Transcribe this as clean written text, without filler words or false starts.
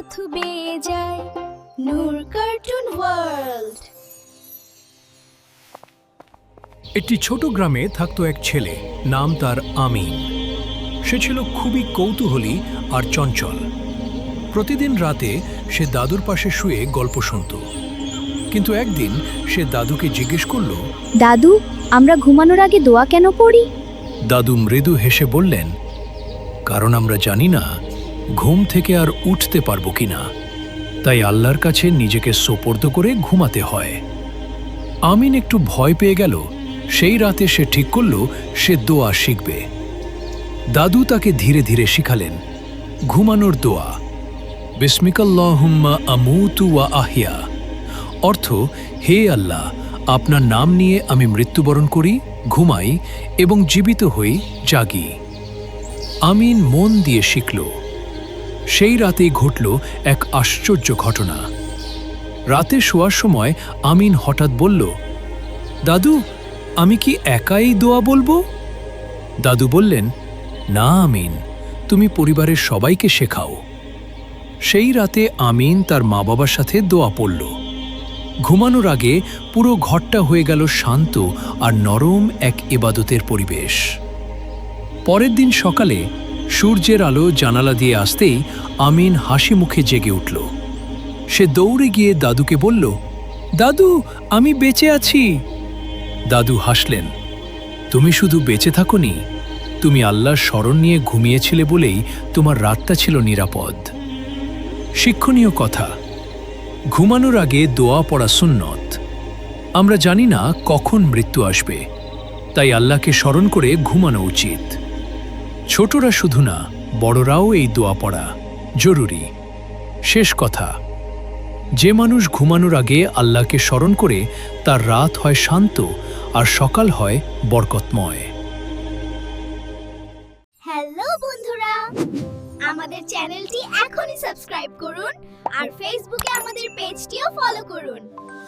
পথ বেয়ে যায়। নূর কার্টুন ওয়ার্ল্ড। একটি ছোট গ্রামে থাকতো এক ছেলে, নাম তার আমিন। সে ছিল খুবই কৌতূহলী আর চঞ্চল। প্রতিদিন রাতে সে দাদুর পাশে শুয়ে গল্প শুনত। কিন্তু একদিন সে দাদুকে জিজ্ঞেস করল, দাদু, আমরা ঘুমানোর আগে দোয়া কেন পড়ি? দাদু মৃদু হেসে বললেন, কারণ আমরা জানি না ঘুম থেকে আর উঠতে পারবো কিনা, তাই আল্লাহর কাছে নিজেকে সোপর্দ করে ঘুমাতে হয়। আমিন একটু ভয় পেয়ে গেল। সেই রাতে সে ঠিক করল সে দোয়া শিখবে। দাদু তাকে ধীরে ধীরে শিখালেন ঘুমানোর দোয়া। বিসমিকাল্লাহুম্মা আমুতু ওয়া আহিয়া, অর্থ, হে আল্লাহ, আপনার নাম নিয়ে আমি মৃত্যুবরণ করি, ঘুমাই এবং জীবিত হই, জাগি। আমিন মন দিয়ে শিখল। সেই রাতেই ঘটল এক আশ্চর্য ঘটনা। রাতে শোয়ার সময় আমিন হঠাৎ বলল, দাদু, আমি কি একাই দোয়া বলবো? দাদু বললেন, না আমিন, তুমি পরিবারের সবাইকে শেখাও। সেই রাতে আমিন তার মা বাবার সাথে দোয়া পড়ল। ঘুমানোর আগে পুরো ঘরটা হয়ে গেল শান্ত আর নরম এক ইবাদতের পরিবেশ। পরের দিন সকালে সূর্যের আলো জানালা দিয়ে আসতেই আমিন হাসি মুখে জেগে উঠল। সে দৌড়ে গিয়ে দাদুকে বলল, দাদু, আমি বেঁচে আছি। দাদু হাসলেন, তুমি শুধু বেঁচে থাকোনি, তুমি আল্লাহর স্মরণ নিয়ে ঘুমিয়েছিলে বলেই তোমার রাতটা ছিল নিরাপদ। শিক্ষণীয় কথা, ঘুমানোর আগে দোয়া পড়া সুন্নত। আমরা জানি না কখন মৃত্যু আসবে, তাই আল্লাহকে স্মরণ করে ঘুমানো উচিত। ছোটরা শুধু না, বড়রাও এই দোয়া পড়া জরুরি। শেষ কথা, যে মানুষ ঘুমানোর আগে আল্লাহকে স্মরণ করে, তার রাত হয় শান্ত আর সকাল হয় বরকতময়। হ্যালো বন্ধুরা, আমাদের চ্যানেলটি এখনই সাবস্ক্রাইব করুন আর ফেসবুকে আমাদের পেজটিও ফলো করুন।